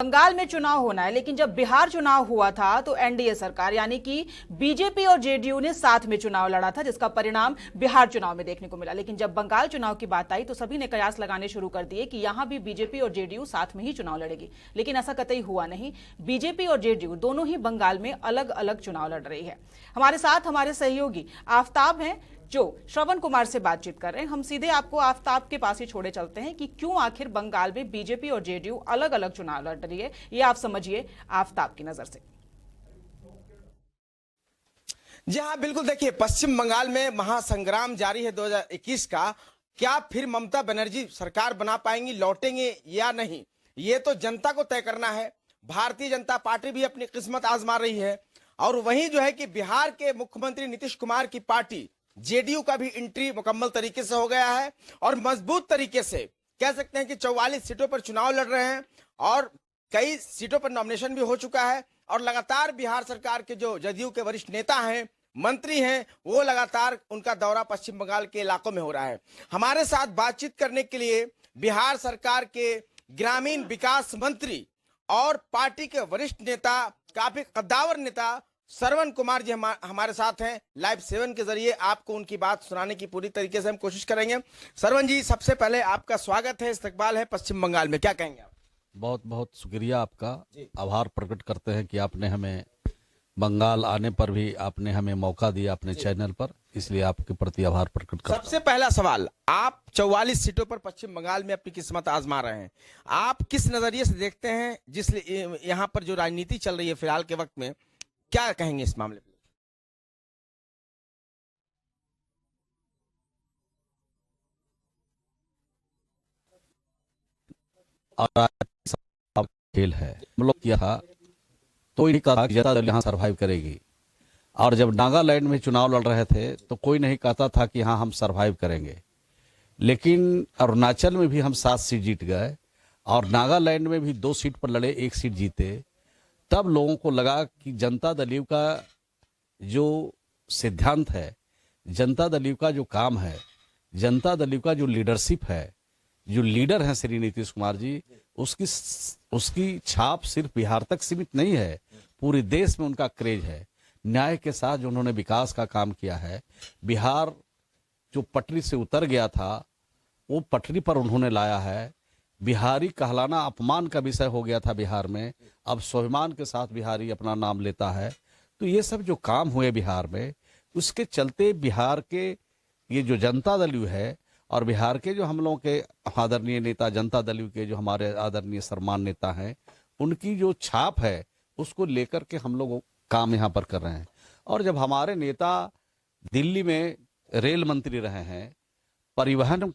बंगाल में चुनाव होना है, लेकिन जब बिहार चुनाव हुआ था तो एनडीए सरकार यानी कि बीजेपी और जेडीयू ने साथ में चुनाव लड़ा था, जिसका परिणाम बिहार चुनाव में देखने को मिला। लेकिन जब बंगाल चुनाव की बात आई तो सभी ने कयास लगाने शुरू कर दिए कि यहां भी बीजेपी और जेडीयू साथ में ही चुनाव लड़ेगी, लेकिन ऐसा कतई हुआ नहीं। बीजेपी और जेडीयू दोनों ही बंगाल में अलग अलग चुनाव लड़ रही है। हमारे साथ हमारे सहयोगी आफ्ताब हैं जो श्रवण कुमार से बातचीत कर रहे हैं। हम सीधे आपको आफ्ताब के पास ही छोड़े चलते हैं कि क्यों आखिर बंगाल में बीजेपी और जेडीयू अलग अलग चुनाव लड़ रही है, ये आप समझिए आफ्ताब की नजर से। जी हाँ, बिल्कुल। देखिए, पश्चिम बंगाल में महासंग्राम जारी है 2021 का। क्या फिर ममता बनर्जी सरकार बना पाएंगी, लौटेंगे या नहीं, ये तो जनता को तय करना है। भारतीय जनता पार्टी भी अपनी किस्मत आजमा रही है, और वहीं जो है कि बिहार के मुख्यमंत्री नीतीश कुमार की पार्टी जेडीयू का भी एंट्री मुकम्मल तरीके से हो गया है, और मजबूत तरीके से कह सकते हैं कि 44 सीटों पर चुनाव लड़ रहे हैं, और कई सीटों पर नॉमिनेशन भी हो चुका है। और लगातार बिहार सरकार के जो जदयू के वरिष्ठ नेता हैं, मंत्री हैं, वो लगातार उनका दौरा पश्चिम बंगाल के इलाकों में हो रहा है। हमारे साथ बातचीत करने के लिए बिहार सरकार के ग्रामीण विकास मंत्री और पार्टी के वरिष्ठ नेता, काफी कद्दावर नेता श्रवण कुमार जी हमारे साथ हैं। लाइव 7 के जरिए आपको उनकी बात सुनाने की पूरी तरीके से हम कोशिश करेंगे। श्रवण जी, सबसे पहले आपका स्वागत है, इस्तकबाल है पश्चिम बंगाल में, क्या कहेंगे आप? बहुत बहुत शुक्रिया आपका। आभार प्रकट करते हैं कि आपने हमें बंगाल आने पर भी आपने हमें मौका दिया अपने चैनल पर, इसलिए आपके प्रति आभार प्रकट करता हूं। सबसे पहला सवाल, आप 44 सीटों पर पश्चिम बंगाल में अपनी किस्मत आजमा रहे हैं, आप किस नजरिए से देखते हैं? जिस यहाँ पर जो राजनीति चल रही है फिलहाल के वक्त में, क्या कहेंगे इस मामले में? और आज सब खेल है, हम लोग किया था तो नहीं कहा कि जनता दल यहाँ सरवाइव करेगी, और जब नागालैंड में चुनाव लड़ रहे थे तो कोई नहीं कहता था कि हाँ हम सरवाइव करेंगे। लेकिन अरुणाचल में भी हम 7 सीट जीत गए, और नागालैंड में भी 2 सीट पर लड़े, 1 सीट जीते। तब लोगों को लगा कि जनता दल का जो सिद्धांत है, जनता दल का जो काम है, जनता दल का जो लीडरशिप है, जो लीडर हैं श्री नीतीश कुमार जी, उसकी छाप सिर्फ बिहार तक सीमित नहीं है, पूरे देश में उनका क्रेज है। न्याय के साथ जो उन्होंने विकास का काम किया है, बिहार जो पटरी से उतर गया था वो पटरी पर उन्होंने लाया है। बिहारी कहलाना अपमान का विषय हो गया था बिहार में, अब स्वाभिमान के साथ बिहारी अपना नाम लेता है। तो ये सब जो काम हुए बिहार में, उसके चलते बिहार के ये जो जनता दल है, और बिहार के जो हम लोगों के आदरणीय नेता जनता दल के जो हमारे आदरणीय सम्मान नेता हैं, उनकी जो छाप है उसको लेकर के हम लोग काम यहाँ पर कर रहे हैं। और जब हमारे नेता दिल्ली में रेल मंत्री रहे हैं, परिवहन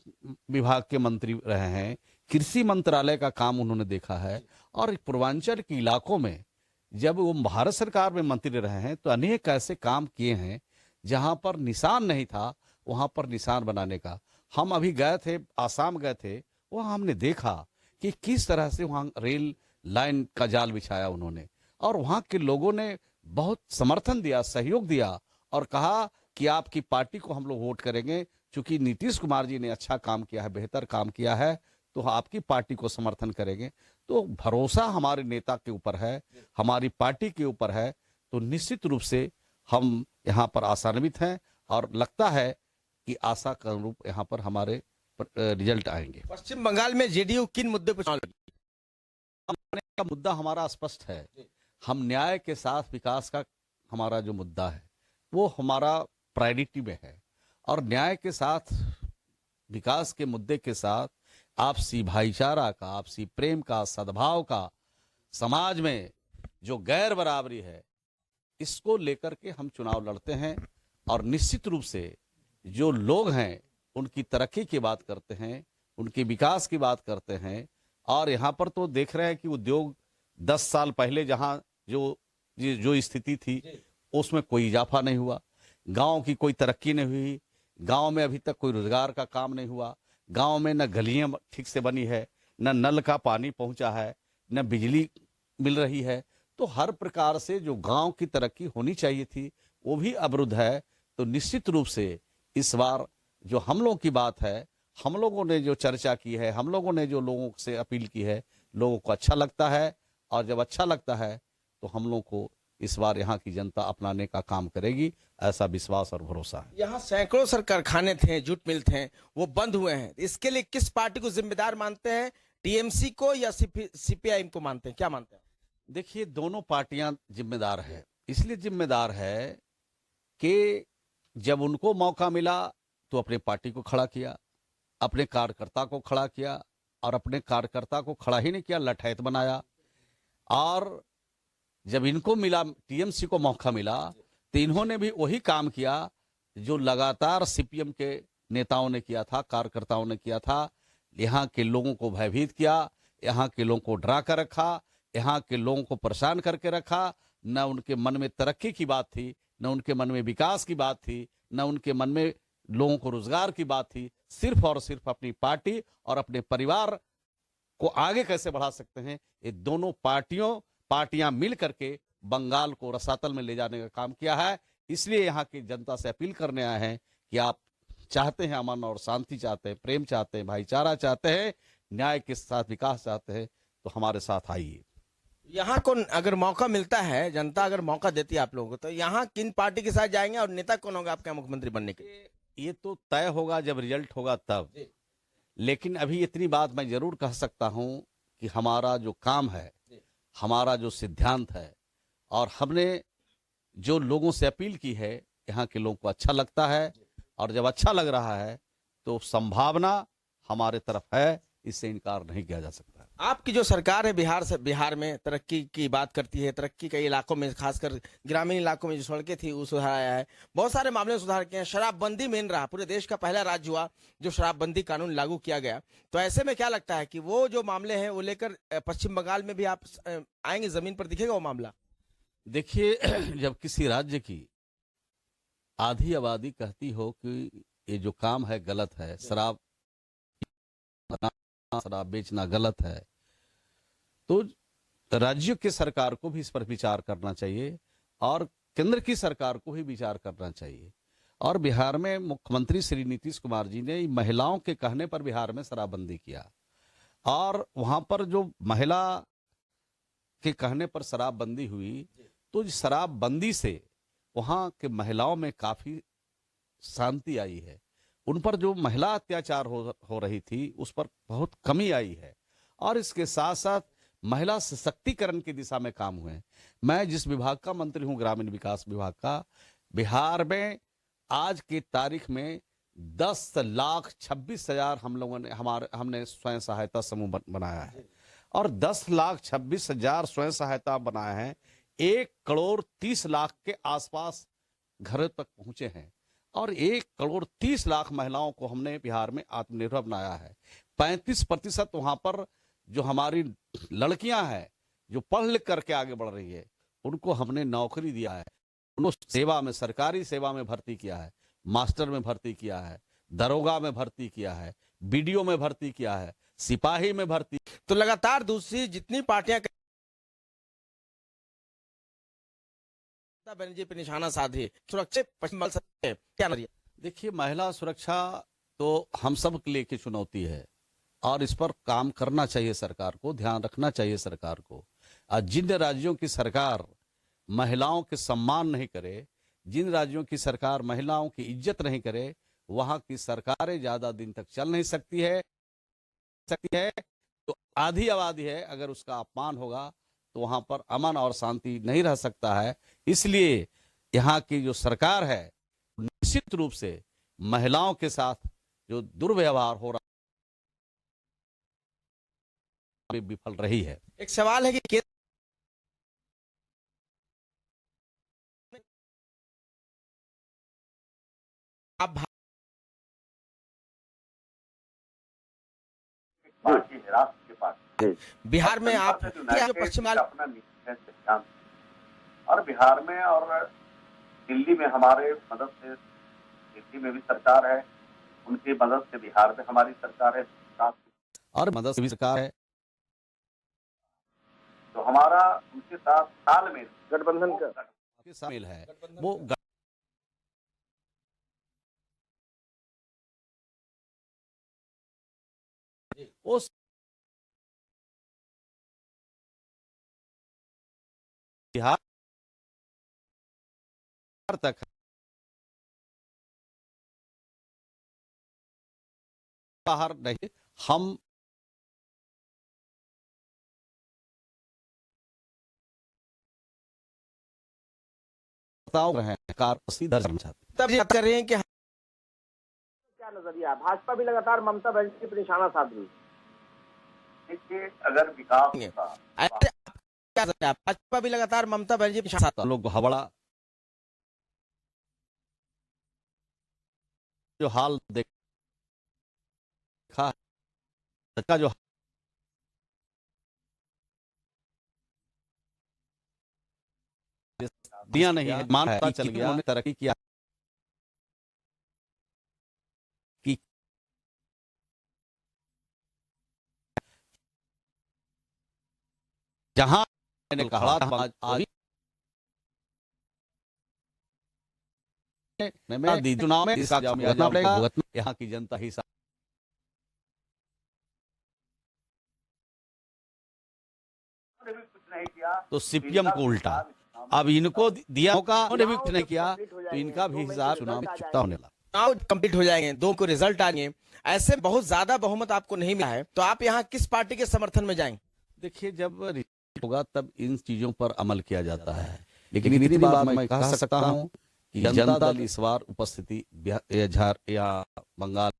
विभाग के मंत्री रहे हैं, कृषि मंत्रालय का काम उन्होंने देखा है, और पूर्वांचल के इलाकों में जब वो भारत सरकार में मंत्री रहे हैं तो अनेक ऐसे काम किए हैं जहां पर निशान नहीं था, वहां पर निशान बनाने का। हम अभी गए थे, आसाम गए थे, वहां हमने देखा कि किस तरह से वहां रेल लाइन का जाल बिछाया उन्होंने, और वहां के लोगों ने बहुत समर्थन दिया, सहयोग दिया, और कहा कि आपकी पार्टी को हम लोग वोट करेंगे, क्योंकि नीतीश कुमार जी ने अच्छा काम किया है, बेहतर काम किया है, तो आपकी पार्टी को समर्थन करेंगे। तो भरोसा हमारे नेता के ऊपर है, हमारी पार्टी के ऊपर है, तो निश्चित रूप से हम यहाँ पर आशान्वित हैं, और लगता है कि आशा का अनुरूप यहाँ पर हमारे रिजल्ट आएंगे। पश्चिम बंगाल में जेडीयू किन मुद्दे पर चुनाव लड़ेगी? का मुद्दा हमारा स्पष्ट है, हम न्याय के साथ विकास का हमारा जो मुद्दा है वो हमारा प्रायोरिटी में है, और न्याय के साथ विकास के मुद्दे के साथ आपसी भाईचारा का, आपसी प्रेम का, सद्भाव का, समाज में जो गैर बराबरी है, इसको लेकर के हम चुनाव लड़ते हैं। और निश्चित रूप से जो लोग हैं उनकी तरक्की की बात करते हैं, उनके विकास की बात करते हैं। और यहाँ पर तो देख रहे हैं कि उद्योग 10 साल पहले जहाँ जो स्थिति थी उसमें कोई इजाफा नहीं हुआ, गांव की कोई तरक्की नहीं हुई, गांव में अभी तक कोई रोजगार का काम नहीं हुआ, गांव में न गलियां ठीक से बनी है, न नल का पानी पहुंचा है, न बिजली मिल रही है। तो हर प्रकार से जो गांव की तरक्की होनी चाहिए थी वो भी अवरुद्ध है। तो निश्चित रूप से इस बार जो हम लोगों की बात है, हम लोगों ने जो चर्चा की है, हम लोगों ने जो लोगों से अपील की है, लोगों को अच्छा लगता है, और जब अच्छा लगता है तो हम लोग को इस बार यहाँ की जनता अपनाने का काम करेगी, ऐसा विश्वास और भरोसा है। यहाँ सैकड़ों सर कारखाने थे, जूट मिल थे, वो बंद हुए हैं। इसके लिए किस पार्टी को जिम्मेदार मानते हैं? टीएमसी को या सीपीआईएम को मानते हैं? क्या मानते हैं? देखिए, दोनों पार्टियां जिम्मेदार है। इसलिए जिम्मेदार है कि जब उनको मौका मिला तो अपने पार्टी को खड़ा किया, अपने कार्यकर्ता को खड़ा किया, और अपने कार्यकर्ता को खड़ा ही नहीं किया, लठैत बनाया। और जब इनको मिला, टीएमसी को मौका मिला, तो इन्होंने भी वही काम किया जो लगातार सीपीएम के नेताओं ने किया था, कार्यकर्ताओं ने किया था। यहाँ के लोगों को भयभीत किया, यहाँ के लोगों को डरा कर रखा, यहाँ के लोगों को परेशान करके रखा। न उनके मन में तरक्की की बात थी, न उनके मन में विकास की बात थी, न उनके मन में लोगों को रोजगार की बात थी। सिर्फ और सिर्फ अपनी पार्टी और अपने परिवार को आगे कैसे बढ़ा सकते हैं, ये दोनों पार्टियां मिल करके बंगाल को रसातल में ले जाने का काम किया है। इसलिए यहाँ की जनता से अपील करने आए हैं कि आप चाहते हैं अमन और शांति, चाहते हैं प्रेम, चाहते हैं भाईचारा, चाहते हैं न्याय के साथ विकास, चाहते हैं, तो हमारे साथ आइए। यहाँ को अगर मौका मिलता है, जनता अगर मौका देती है आप लोगों को, तो यहाँ किन पार्टी के साथ जाएंगे और नेता कौन होगा आपके मुख्यमंत्री बनने के? ये तो तय होगा जब रिजल्ट होगा तब। लेकिन अभी इतनी बात मैं जरूर कह सकता हूं कि हमारा जो काम है, हमारा जो सिद्धांत है, और हमने जो लोगों से अपील की है, यहाँ के लोगों को अच्छा लगता है। और जब अच्छा लग रहा है तो संभावना हमारे तरफ है, इससे इनकार नहीं किया जा सकता। आपकी जो सरकार है बिहार में तरक्की की बात करती है। तरक्की कई इलाकों में, खासकर ग्रामीण इलाकों में जो सड़कें थी वो सुधाराया है, बहुत सारे मामले में सुधार किए हैं। शराबबंदी मेन रहा, पूरे देश का पहला राज्य हुआ जो शराबबंदी कानून लागू किया गया। तो ऐसे में क्या लगता है कि वो जो मामले हैं वो लेकर पश्चिम बंगाल में भी आप आएंगे, जमीन पर दिखेगा वो मामला? देखिए, जब किसी राज्य की आधी आबादी कहती हो कि ये जो काम है गलत है, शराब बेचना गलत है, तो राज्यों की सरकार को भी इस पर विचार करना चाहिए और केंद्र की सरकार को भी विचार करना चाहिए। और बिहार में मुख्यमंत्री श्री नीतीश कुमार जी ने महिलाओं के कहने पर बिहार में शराबबंदी किया, और वहां पर जो महिला के कहने पर शराबबंदी हुई, तो शराबबंदी से वहां के महिलाओं में काफी शांति आई है। उन पर जो महिला अत्याचार हो रही थी उस पर बहुत कमी आई है। और इसके साथ साथ महिला सशक्तिकरण की दिशा में काम हुए। मैं जिस विभाग का मंत्री हूं, ग्रामीण विकास विभाग का, बिहार में आज की तारीख में 10,26,000 हम लोगों ने हमने स्वयं सहायता समूह बनाया है। और 10,26,000 स्वयं सहायता बनाए हैं। 1,30,00,000 के आसपास घरों तक पहुंचे हैं, और 1,30,00,000 महिलाओं को हमने बिहार में आत्मनिर्भर बनाया है। 35% वहां पर जो हमारी लड़कियां हैं, जो पढ़ लिख करके आगे बढ़ रही है, उनको हमने नौकरी दिया है, उनको सेवा में, सरकारी सेवा में भर्ती किया है, मास्टर में भर्ती किया है, दरोगा में भर्ती किया है, बीडीओ में भर्ती किया है, सिपाही में भर्ती। तो लगातार दूसरी जितनी पार्टियां बनर्जी पे निशाना साधे, सुरक्षित पश्चिम बंगाल से क्या नजरिया? देखिए, महिला सुरक्षा तो हम सब के लिए की चुनौती है, और इस पर काम करना चाहिए सरकार को, ध्यान रखना चाहिए सरकार को। जिन राज्यों की सरकार महिलाओं के सम्मान नहीं करे, जिन राज्यों की सरकार महिलाओं की इज्जत नहीं करे, वहां की सरकारें ज्यादा दिन तक चल नहीं सकती है। तो आधी आबादी है, अगर उसका अपमान होगा तो वहां पर अमन और शांति नहीं रह सकता है। इसलिए यहाँ की जो सरकार है, निश्चित रूप से महिलाओं के साथ जो दुर्व्यवहार हो रहा है विफल रही है। एक सवाल है कि आप पार्टी है, राष्ट्र की पार्टी। बिहार में आप पश्चिम बंगाल अपना निश्चित सिद्धांत, और बिहार में और दिल्ली में हमारे मदद से, दिल्ली में भी सरकार है, उनकी मदद से बिहार में हमारी सरकार है, और मदद से भी सरकार है। तो हमारा उनके साथ तालमेल गठबंधन का शामिल है, वो उस बिहार तक बाहर नहीं, हम रहे हैं कार सीधा तब ये कर रहे हैं कि क्या नजरिया? भाजपा भी लगातार ममता बनर्जी पर निशाना साध रही है। देखिए, अगर विकास होता ऐसे आप क्या सकते हैं? भाजपा भी लगातार ममता बनर्जी के साथ लोग हवड़ा जो हाल देखा का जो दिया नहीं है, मान पता चल गया उन्होंने तरक्की किया कि जहां मैंने कहा आज मैं चुनाव में इसका भुगतना पड़ेगा, यहाँ की जनता ही उन्होंने भी कुछ नहीं किया तो सीपीएम को उल्टा अब इनको दिया मौका, उन्होंने भी कुछ नहीं किया तो इनका भी हिसाब चुनाव में चुकता होने लगा। चुनाव कंप्लीट हो जाएंगे, 2 को रिजल्ट आएंगे, ऐसे बहुत ज्यादा बहुमत आपको नहीं मिला है, तो आप यहाँ किस पार्टी के समर्थन में जाएंगे? देखिए, जब रिजल्ट होगा तब इन चीजों पर अमल किया जाता है, लेकिन इतनी बात मैं कह सकता हूं कि जनता दल इस बार उपस्थिति बिहार या बंगाल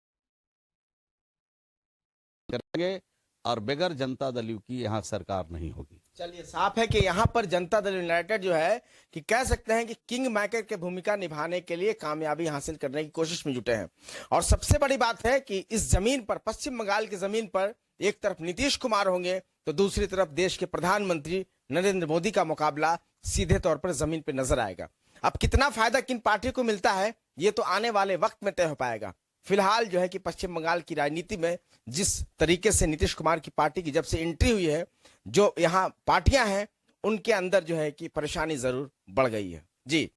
करेंगे और बगैर जनता दल की यहाँ सरकार नहीं होगी। चलिए, साफ है कि यहाँ पर जनता दल यूनाइटेड जो है कि कह सकते हैं कि किंग मेकर की भूमिका निभाने के लिए कामयाबी हासिल करने की कोशिश में जुटे हैं। और सबसे बड़ी बात है कि इस जमीन पर, पश्चिम बंगाल की जमीन पर, एक तरफ नीतीश कुमार होंगे तो दूसरी तरफ देश के प्रधानमंत्री नरेंद्र मोदी का मुकाबला सीधे तौर पर जमीन पर नजर आएगा। अब कितना फायदा किन पार्टी को मिलता है ये तो आने वाले वक्त में तय हो पाएगा। फिलहाल जो है कि पश्चिम बंगाल की राजनीति में जिस तरीके से नीतीश कुमार की पार्टी की जब से एंट्री हुई है, जो यहाँ पार्टियां हैं उनके अंदर जो है कि परेशानी जरूर बढ़ गई है। जी।